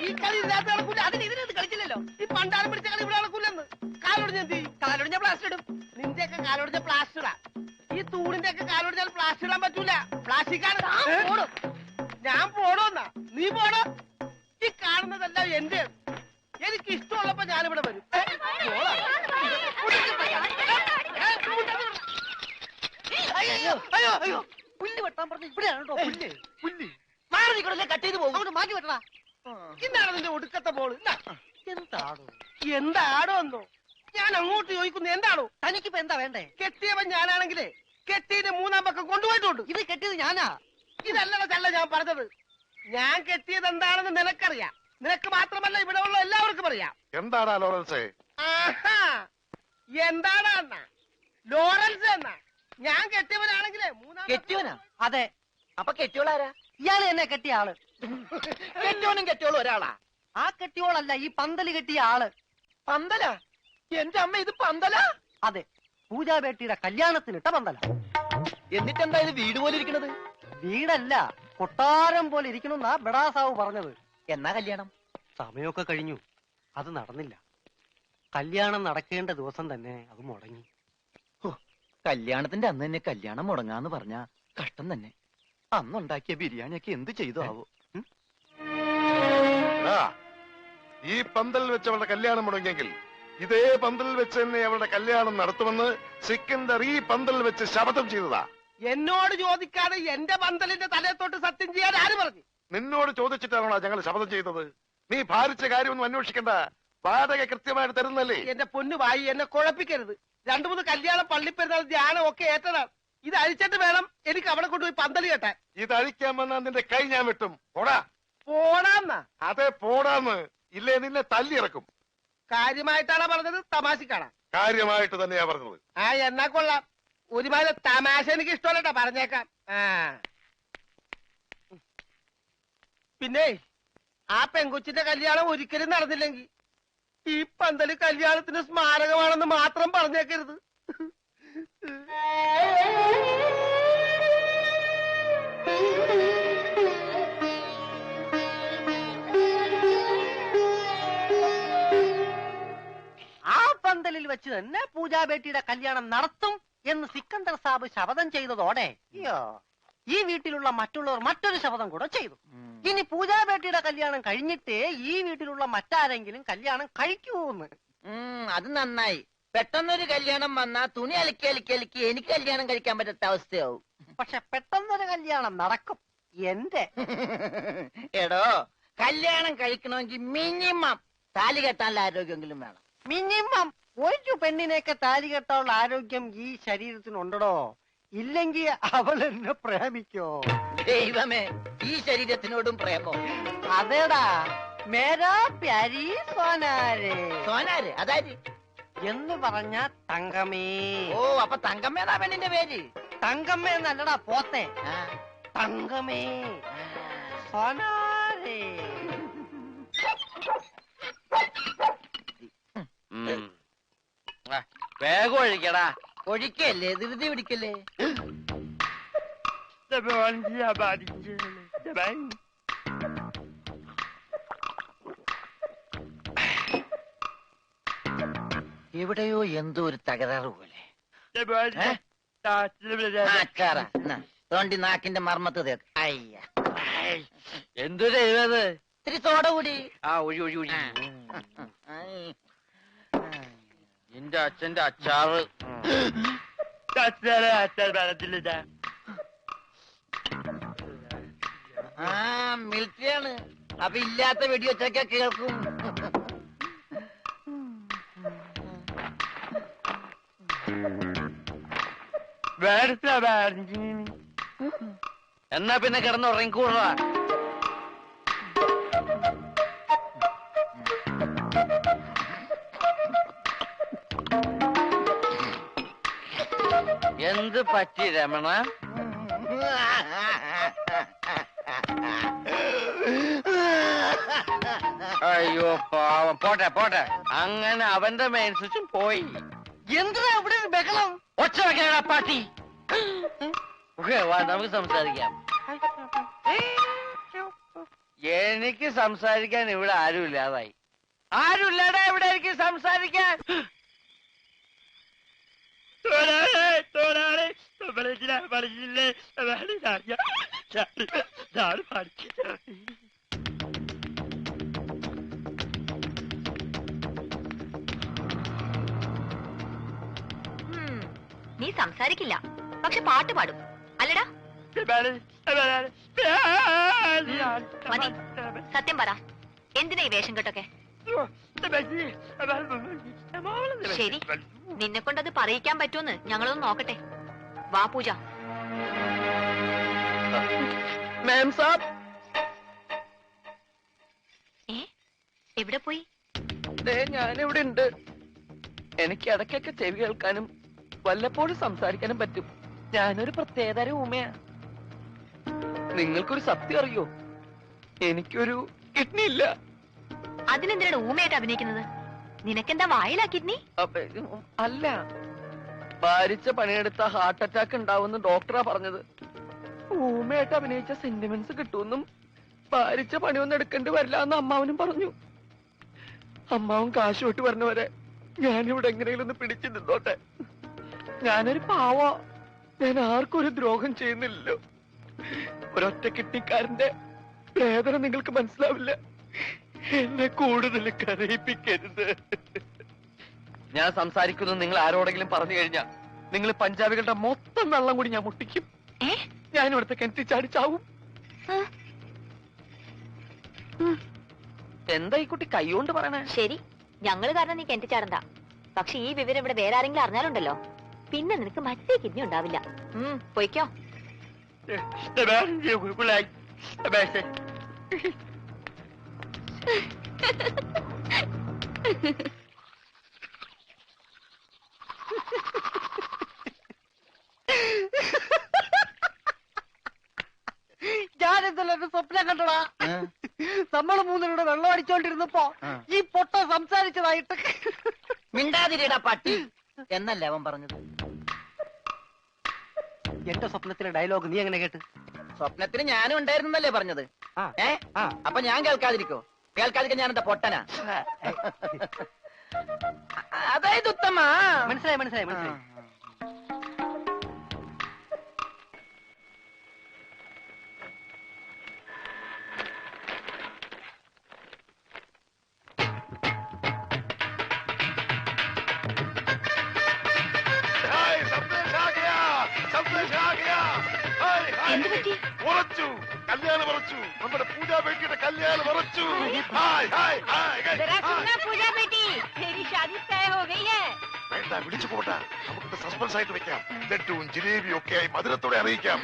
ഈ കളി ഇതിനകത്ത് നടക്കൂല. അതിന് ഇതിനകത്ത് കളിച്ചില്ലല്ലോ. ഈ പണ്ടാരം പിടിച്ച കളി ഇവിടെ നടക്കൂലെന്ന്. കാലോടിഞ്ഞ എന്ത് ചെയ്യും? കാലോടിഞ്ഞ പ്ലാസ്റ്റർ ഇടും. നിന്റെയൊക്കെ കാലോടിഞ്ഞ പ്ലാസ്റ്ററാ. ഈ തൂണിന്റെ ഒക്കെ കാലോടിഞ്ഞാൽ പ്ലാസ്റ്റർ ഇടാൻ പറ്റൂല. പ്ലാസ്റ്റിക്കാണ്. ഞാൻ പോടോന്നാ. നീ പോടോ. ഈ കാണുന്നതെല്ലാം എന്റെ. എനിക്ക് ഇഷ്ടമുള്ളപ്പോ ഞാനിവിടെ വരും. അയ്യോ അയ്യോ അയ്യോ, പുല്ല് വെട്ടാൻ പറഞ്ഞ ഇവിടെയാണ് കേട്ടോ. പുല്ല് പുല്ല് മാറി നിൽക്കണല്ലേ, കട്ട് ചെയ്ത് പോകും. അങ്ങോട്ട് മാറ്റി വെട്ടണ. ഇന്നാണ് നിന്റെ ഒടുക്കത്തെ ബോൾ. എന്താടോ എന്താടോ എന്നോ ഞാൻ അങ്ങോട്ട് ചോദിക്കുന്നു. എന്താണോ തനിക്കിപ്പോ എന്താ വേണ്ടേ? കെട്ടിയവൻ ഞാനാണെങ്കിലേ കെട്ടിയതിന്റെ മൂന്നാം പക്കം കൊണ്ടുപോയിട്ടുണ്ട്. ഇത് കെട്ടിയത് ഞാനാ. ഇതല്ല ഞാൻ പറഞ്ഞത്. ഞാൻ കെട്ടിയത് എന്താണെന്ന് നിനക്കറിയാം. നിനക്ക് മാത്രമല്ല ഇവിടെ ഉള്ള എല്ലാവർക്കും അറിയാം. എന്താടാ ലോറൻസ്? എന്താടാ എന്നാ ലോറൻസ് എന്നാ? ഞാൻ കെട്ടിയവനാണെങ്കിലേ മൂന്നാം. കെട്ടിയവനാ? അതെ. അപ്പൊ കെട്ടിയോളാരാ? ഇയാള് എന്നെ കെട്ടിയ ആള്. കെട്ടിയോനും കെട്ടിയോളും ഒരാളാ? ആ കെട്ടിയോളല്ല, ഈ പന്തല് കെട്ടിയ ആള്. പന്തലാ? എന്റെ അമ്മ, ഇത് പന്തലാ? അതെ, പൂജാബേട്ടിയുടെ കല്യാണത്തിനിട്ട പന്തല. എന്നിട്ടെന്താ ഇത് വീട് പോലെ ഇരിക്കണത്? വീടല്ല, കൊട്ടാരം പോലെ ഇരിക്കണമെന്നാ ബഡാസാവ് പറഞ്ഞത്. എന്നാ കല്യാണം? സമയമൊക്കെ കഴിഞ്ഞു, അത് നടന്നില്ല. കല്യാണം നടക്കേണ്ട ദിവസം തന്നെ അത് മുടങ്ങി. കല്യാണത്തിന്റെ അന്ന് തന്നെ കല്യാണം മുടങ്ങാന്ന് പറഞ്ഞ കഷ്ടം തന്നെ. അന്നുണ്ടാക്കിയ ബിരിയാണിയൊക്കെ എന്ത് ചെയ്തു ആവോ? ഈ പന്തൽ വെച്ച് അവളുടെ കല്യാണം മുടങ്ങിയെങ്കിൽ ഇതേ പന്തലിൽ വെച്ച് തന്നെ അവളുടെ കല്യാണം നടത്തുമെന്ന് സിക്കന്ദർ ഈ പന്തലിൽ വെച്ച് ശപഥം ചെയ്തതാ. എന്നോട് ചോദിക്കാതെ എന്റെ പന്തലിന്റെ തലത്തോട്ട് സത്യം ചെയ്യാൻ ആര് പറഞ്ഞു? നിന്നോട് ചോദിച്ചിട്ടാണോ ഞങ്ങൾ ശപഥം ചെയ്തത്? നീ ഭാരിച്ച കാര്യമൊന്നും അന്വേഷിക്കണ്ട. വാടക കൃത്യമായിട്ട് തരുന്നല്ലേ? എന്റെ പൊന്നു വായി, എന്നെ കുഴപ്പിക്കരുത്. 2-3 കല്യാണം, പള്ളിപ്പെരുന്നാൾ, ധ്യാനം ഒക്കെ ഏറ്റതാണ്. ഇത് അഴിച്ചിട്ട് വേണം എനിക്ക് അവിടെ കൊണ്ടുപോയി പന്തല് കെട്ടാൻ. ഇത് അഴിക്കാൻ വന്നാ നിന്റെ കൈ ഞാൻ വെട്ടും. പോടാ. പോടാന്നാ? അതെ, പോടാന്ന്. ഇല്ലേ നിന്നെ തല്ലിയിറക്കും. കാര്യമായിട്ടാണോ പറഞ്ഞത്, തമാശക്കാണാ? കാര്യമായിട്ട് തന്നെയാ പറഞ്ഞത്. എന്നാ കൊള്ളാം. ഒരുമാതിരി തമാശ എനിക്ക് ഇഷ്ടമല്ലട്ടാ, പറഞ്ഞേക്കാം. പിന്നെ ആ പെങ്കൊച്ചിന്റെ കല്യാണം ഒരിക്കലും നടന്നില്ലെങ്കിൽ ഈ പന്തല് കല്യാണത്തിന് സ്മാരകമാണെന്ന് മാത്രം പറഞ്ഞേക്കരുത്. ആ പന്തലിൽ വെച്ച് തന്നെ പൂജാബേട്ടിയുടെ കല്യാണം നടത്തും എന്ന് സിക്കന്ദർ സാബ് ശപഥം ചെയ്തതോടെ ഈ വീട്ടിലുള്ള മറ്റുള്ളവർ മറ്റൊരു ശപഥം കൂടെ ചെയ്തു. ഇനി പൂജാബേട്ടിയുടെ കല്യാണം കഴിഞ്ഞിട്ടേ ഈ വീട്ടിലുള്ള മറ്റാരെങ്കിലും കല്യാണം കഴിക്കൂന്ന്. അത് നന്നായി. പെട്ടെന്നൊരു കല്യാണം വന്നാ തുണി അലക്കി എനിക്ക് കല്യാണം കഴിക്കാൻ പറ്റാത്ത അവസ്ഥയാവും. പക്ഷെ പെട്ടെന്നൊരു കല്യാണം നടക്കും എന്റെ. എടോ, കല്യാണം കഴിക്കണമെങ്കിൽ മിനിമം താലി കെട്ടാനുള്ള ആരോഗ്യമെങ്കിലും വേണം. മിനിമം ഒരു പെണ്ണിനെയൊക്കെ താലി കെട്ടാനുള്ള ആരോഗ്യം ഈ ശരീരത്തിനുണ്ടോ? ഇല്ലെങ്കിൽ അവൾ എന്നെ പ്രേമിക്കോ? ദൈവമേ, ഈ ശരീരത്തിനോടും പ്രേമോ? അതേടാ, മേരാ പ്യാരി സോനാരെ. സോനാര് അതായത് എന്ന് പറഞ്ഞ തങ്കമേ. ഓ, അപ്പൊ തങ്കമ്മേതാ പെണ്ണിന്റെ പേര്? തങ്കമ്മ എന്നല്ലടാ പോത്തെ. തങ്കമേ സോനാരെ. വേഗം ഒഴിക്കടാ. ഒഴിക്കല്ലേ, ധൃതി പിടിക്കല്ലേ. എവിടെയോ എന്തോ ഒരു തകരാറ് പോലെ. തോണ്ടി നാക്കിന്റെ മർമ്മത്ത് തേക്ക്. അയ്യ, എന്തൊരു എഴുതത്? ഇത്തിരി സോഡ കൂടി. ഒഴി ഒഴി ഒഴി. എന്റെ അച്ഛന്റെ അച്ചാറ്. മിലിറ്ററിയാണ്. അപ്പൊ ഇല്ലാത്ത വെടിവെച്ചൊക്കെ കേൾക്കും. എന്നാ പിന്നെ കിടന്നുറങ്ങിക്കൂടാ. എന്ത് പറ്റി രമണ? അയ്യോ പാവം. പോട്ടെ പോട്ടെ. അങ്ങനെ അവന്റെ മെയിൻ സ്വിച്ചും പോയി. എന്താ ഇവിടെ ബഹളം? ഒച്ച വെക്കണ പാട്ടി. വാ, നമുക്ക് സംസാരിക്കാം. എനിക്ക് സംസാരിക്കാൻ ഇവിടെ ആരുമില്ലാതായി. ആരുമില്ലാതെ ഇവിടെ എനിക്ക് സംസാരിക്കാൻ. നീ സംസാരിക്കില്ല, പക്ഷെ പാട്ട് പാടും അല്ലടാ? മതി, സത്യം പറ, എന്തിനാ ഈ വേഷം കെട്ടൊക്കെ? ശരി, നിന്നെ കൊണ്ടത് പറയിക്കാൻ പറ്റുമെന്ന് ഞങ്ങളൊന്ന് നോക്കട്ടെ. വാ പൂജ. മാം സാബ്, എവിടെ പോയി? ഞാനിവിടെ ഉണ്ട്. എനിക്ക് ഇടയ്ക്കൊക്കെ ചെവി കേൾക്കാനും വല്ലപ്പോഴും സംസാരിക്കാനും പറ്റും. ഞാനൊരു പ്രത്യേകതരം ഊമയാ. നിങ്ങൾക്കൊരു സത്യം അറിയോ? എനിക്കൊരു കിഡ്നി ഇല്ല. അതിനെന്തിനാണ് ഊമയായിട്ട് അഭിനയിക്കുന്നത്? നിനക്കെന്താ വായിലാ കിഡ്നി? അല്ല, ഭാരിച്ച പണിയെടുത്ത ഹാർട്ട് അറ്റാക്ക് ഉണ്ടാവുമെന്ന് ഡോക്ടറാ പറഞ്ഞത്. ഊമയായിട്ട് അഭിനയിച്ച സെന്റിമെന്റ്സ് കിട്ടുമെന്നും ഭാരിച്ച പണിയൊന്നും എടുക്കേണ്ടി വരില്ല എന്ന് അമ്മാവനും പറഞ്ഞു. അമ്മാവൻ കാശ് വിട്ട് പറഞ്ഞവരെ ഞാനിവിടെ എങ്ങനെയും ഒന്ന് പിടിച്ചു നിന്നോട്ടെ. ഞാനൊരു പാവ, ഞാൻ ആർക്കും ഒരു ദ്രോഹം ചെയ്യുന്നില്ലല്ലോ. ഒരൊറ്റ കിട്ടിക്കാരന്റെ വേദന നിങ്ങൾക്ക് മനസ്സിലാവില്ല. എന്നെ കൂടുതൽ കരയിപ്പിക്കരുത്. ഞാൻ സംസാരിക്കുന്നത് നിങ്ങൾ ആരോടെങ്കിലും പറഞ്ഞു കഴിഞ്ഞാൽ നിങ്ങൾ പഞ്ചാബികളുടെ മൊത്തം വെള്ളം കൂടി ഞാൻ മുട്ടിക്കും. ഞാൻ ഇവിടുത്തെ കിണറ്റി ചാടിച്ചാവും. എന്താ ഈ കുട്ടി കൈകൊണ്ട് പറയണേ? ശരി, ഞങ്ങള് കാരണം നീ കിണറ്റി ചാടണ്ട. പക്ഷെ ഈ വിവരം ഇവിടെ വേറെ ആരെങ്കിലും അറിഞ്ഞാലുണ്ടല്ലോ, പിന്നെ നിനക്ക് മറ്റേ കിഡ്നി ഉണ്ടാവില്ല. പൊയ്ക്കോ. ഞാനെന്തല്ലോ സ്വപ്നം കണ്ടടാ. നമ്മള് മൂന്നിലൂടെ വെള്ളം അടിച്ചോണ്ടിരുന്നപ്പോ ഈ പൊട്ട സംസാരിച്ചതായിട്ട്. മിണ്ടാതിരിടാ പട്ടി എന്നല്ലേ അവൻ പറഞ്ഞത്. എന്റെ സ്വപ്നത്തിലെ ഡയലോഗ് നീ എങ്ങനെ കേട്ട്? സ്വപ്നത്തിന് ഞാനും ഉണ്ടായിരുന്നല്ലേ പറഞ്ഞത്. അപ്പൊ ഞാൻ കേൾക്കാതിരിക്കോ? കേൾക്കാതിരിക്കാൻ ഞാൻ എന്താ പൊട്ടനാ? അതായത് ഉത്തമ. മനസ്സിലായി മനസ്സിലായി മനസ്സിലായി. ഉറച്ചു, കല്യാണം ഉറച്ചു. നമ്മുടെ പൂജാ ബേട്ടിയുടെ കല്യാണം ഉറച്ചു. വേണ്ട, വിളിച്ചു പോട്ടെ. നമുക്ക് സസ്പെൻസ് ആയിട്ട് വെക്കാം. ലഡ്ഡുവും ജിലേബിയും ഒക്കെ ആയി മധുരത്തോടെ അറിയിക്കാം.